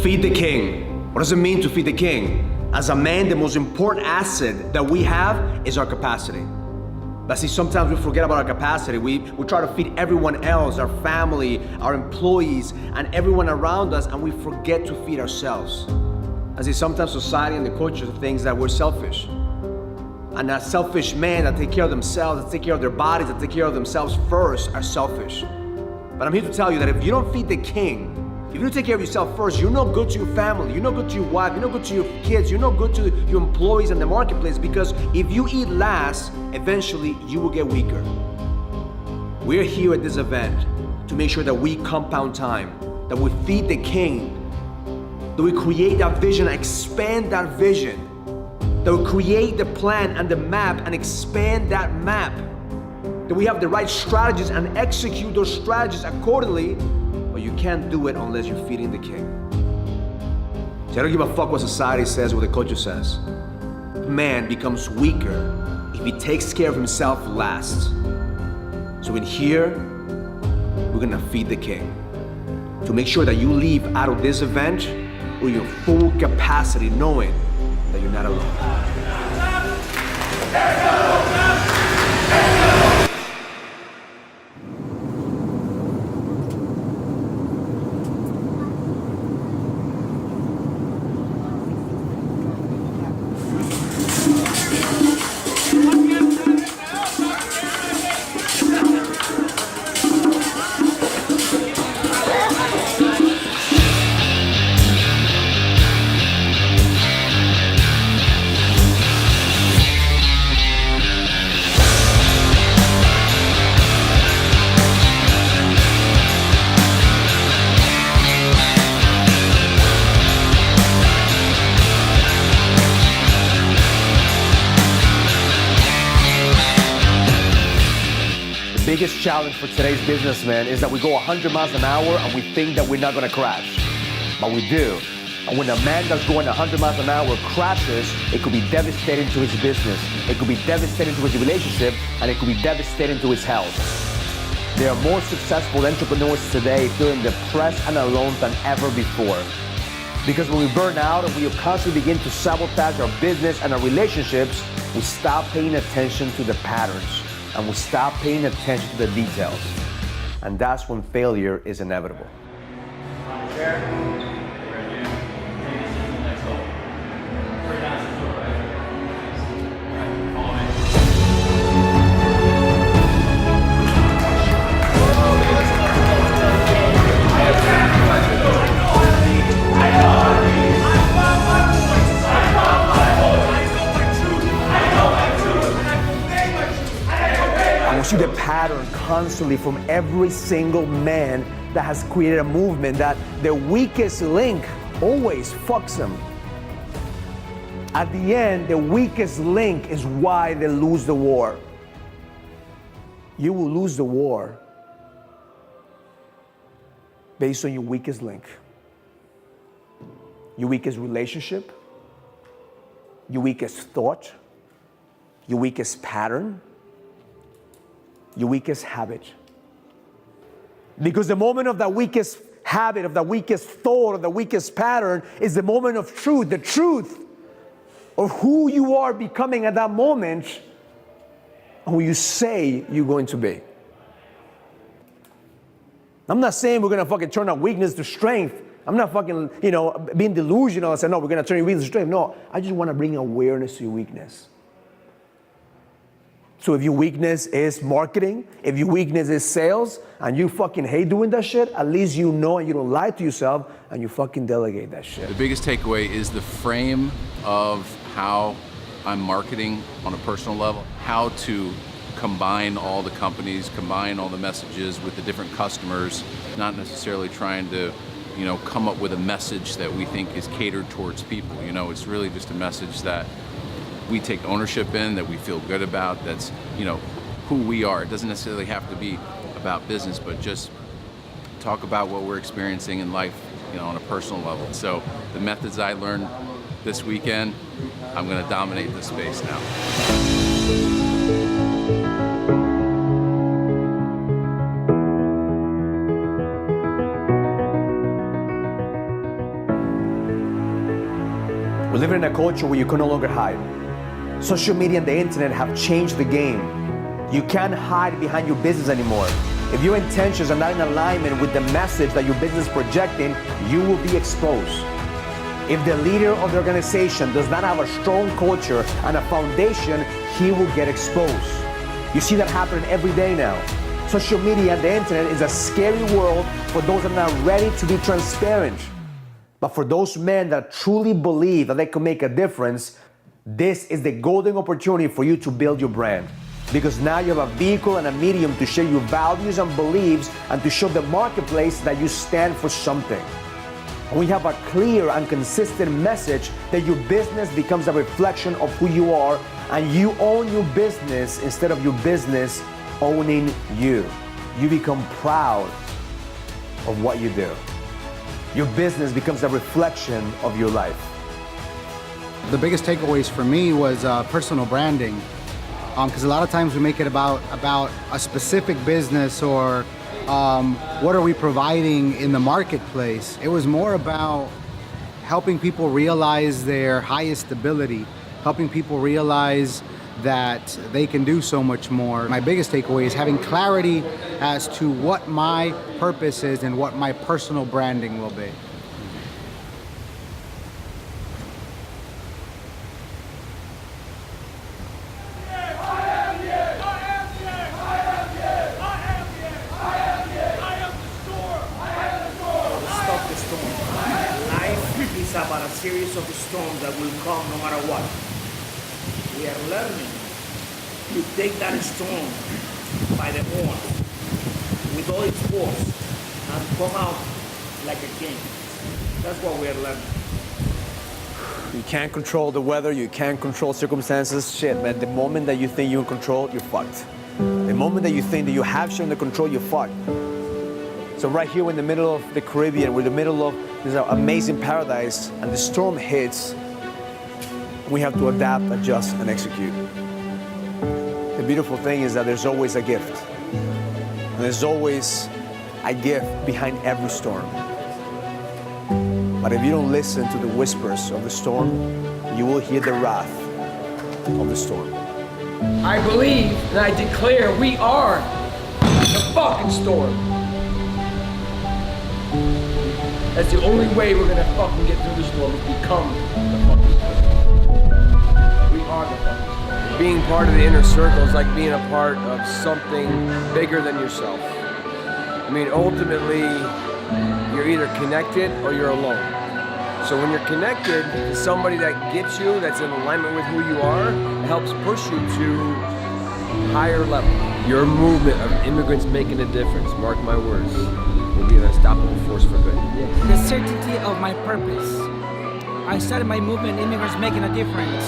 Feed the king. What does it mean to feed the king? As a man, the most important asset that we have is our capacity. But see, sometimes we forget about our capacity. We try to feed everyone else, our family, our employees, and everyone around us, and we forget to feed ourselves. I see, sometimes society and the culture thinks that we're selfish. And a selfish man that take care of themselves, that take care of their bodies, that take care of themselves first are selfish. But I'm here to tell you that if you don't feed the king, if you don't take care of yourself first, you're not good to your family, you're not good to your wife, you're not good to your kids, you're not good to your employees and the marketplace, because if you eat last, eventually you will get weaker. We're here at this event to make sure that we compound time, that we feed the king, that we create that vision, expand that vision, that we create the plan and the map and expand that map, that we have the right strategies and execute those strategies accordingly. But you can't do it unless you're feeding the king. See, I don't give a fuck what society says, what the culture says. Man becomes weaker if he takes care of himself last. So in here, we're gonna feed the king to make sure that you leave out of this event with your full capacity, knowing that you're not alone. The biggest challenge for today's businessman is that we go 100 miles an hour and we think that we're not gonna crash, but we do. And when a man that's going 100 miles an hour crashes, it could be devastating to his business, it could be devastating to his relationship, and it could be devastating to his health. There are more successful entrepreneurs today feeling depressed and alone than ever before. Because when we burn out and we constantly begin to sabotage our business and our relationships, we stop paying attention to the patterns. And we stop paying attention to the details. And that's when failure is inevitable. See the pattern constantly from every single man that has created a movement, that the weakest link always fucks them. At the end, the weakest link is why they lose the war. You will lose the war based on your weakest link. Your weakest relationship, your weakest thought, your weakest pattern, your weakest habit. Because the moment of that weakest habit, of that weakest thought, of the weakest pattern is the moment of truth, the truth of who you are becoming at that moment and who you say you're going to be. I'm not saying we're gonna fucking turn our weakness to strength. I'm not fucking, being delusional and saying, no, we're gonna turn your weakness to strength. No, I just wanna bring awareness to your weakness. So if your weakness is marketing, if your weakness is sales, and you fucking hate doing that shit, at least you know and you don't lie to yourself and you fucking delegate that shit. The biggest takeaway is the frame of how I'm marketing on a personal level, how to combine all the companies, combine all the messages with the different customers, not necessarily trying to, come up with a message that we think is catered towards people. It's really just a message that we take ownership in, that we feel good about, that's, who we are. It doesn't necessarily have to be about business, but just talk about what we're experiencing in life, on a personal level. So the methods I learned this weekend, I'm gonna dominate this space now. We're living in a culture where you can no longer hide. Social media and the internet have changed the game. You can't hide behind your business anymore. If your intentions are not in alignment with the message that your business is projecting, you will be exposed. If the leader of the organization does not have a strong culture and a foundation, he will get exposed. You see that happening every day now. Social media and the internet is a scary world for those that are not ready to be transparent. But for those men that truly believe that they can make a difference, this is the golden opportunity for you to build your brand. Because now you have a vehicle and a medium to share your values and beliefs and to show the marketplace that you stand for something. We have a clear and consistent message that your business becomes a reflection of who you are and you own your business instead of your business owning you. You become proud of what you do. Your business becomes a reflection of your life. The biggest takeaways for me was personal branding. Because a lot of times we make it about a specific business or what are we providing in the marketplace. It was more about helping people realize their highest ability, helping people realize that they can do so much more. My biggest takeaway is having clarity as to what my purpose is and what my personal branding will be. About a series of storms that will come no matter what. We are learning to take that storm by the horn with all its force and come out like a king. That's what we are learning. You can't control the weather, you can't control circumstances, shit, man. The moment that you think you're in control, you're fucked. The moment that you think that you have shit under control, you're fucked. So right here, we're in the middle of the Caribbean, we're in the middle of this amazing paradise, and the storm hits. We have to adapt, adjust, and execute. The beautiful thing is that there's always a gift. And there's always a gift behind every storm. But if you don't listen to the whispers of the storm, you will hear the wrath of the storm. I believe and I declare we are the fucking storm. That's the only way we're gonna fucking get through the storm is become the fucking storm. We are the fucking storm. Being part of the inner circle is like being a part of something bigger than yourself. I mean, ultimately, you're either connected or you're alone. So when you're connected to somebody that gets you, that's in alignment with who you are, it helps push you to higher level. Your movement of immigrants making a difference, mark my words, will be an unstoppable force for good. The certainty of my purpose. I started my movement, Immigrants Making a Difference.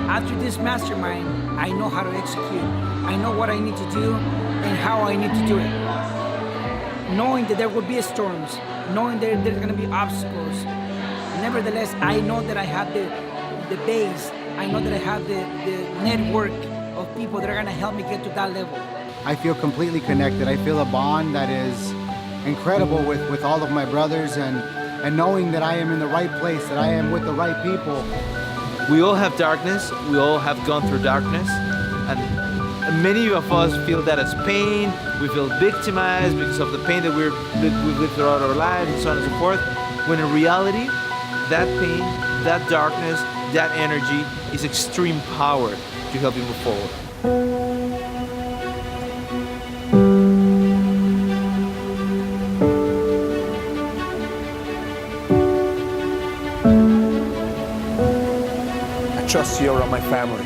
After this mastermind, I know how to execute. I know what I need to do and how I need to do it. Knowing that there will be storms, knowing that there's gonna be obstacles. Nevertheless, I know that I have the base. I know that I have the network of people that are gonna help me get to that level. I feel completely connected. I feel a bond that is incredible with all of my brothers and knowing that I am in the right place, that I am with the right people. We all have darkness, we all have gone through darkness, and many of us feel that as pain, we feel victimized because of the pain that we've lived throughout our lives and so on and so forth, when in reality, that pain, that darkness, that energy is extreme power to help you move forward. Trust you around my family.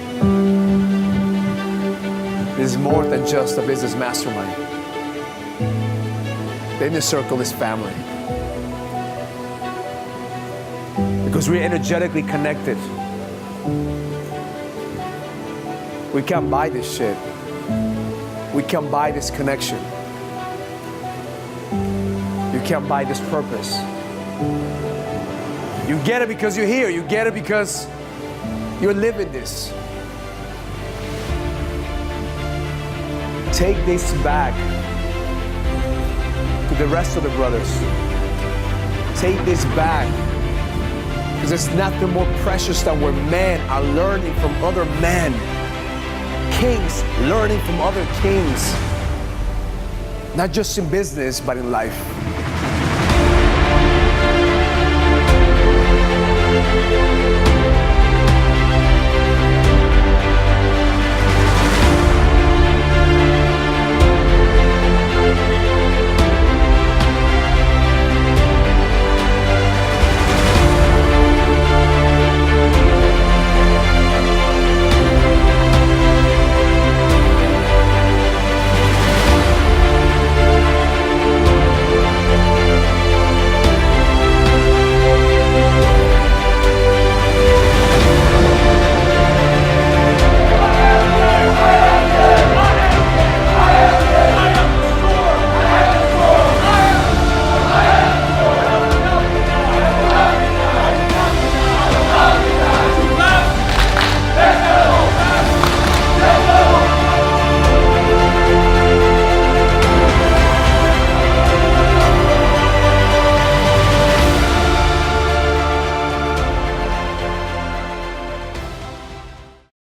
This is more than just a business mastermind. The inner circle is family. Because we're energetically connected. We can't buy this shit. We can't buy this connection. You can't buy this purpose. You get it because you're here. You get it because you're living this. Take this back to the rest of the brothers. Take this back Because there's nothing more precious than where men are learning from other men. Kings learning from other kings. Not just in business, but in life.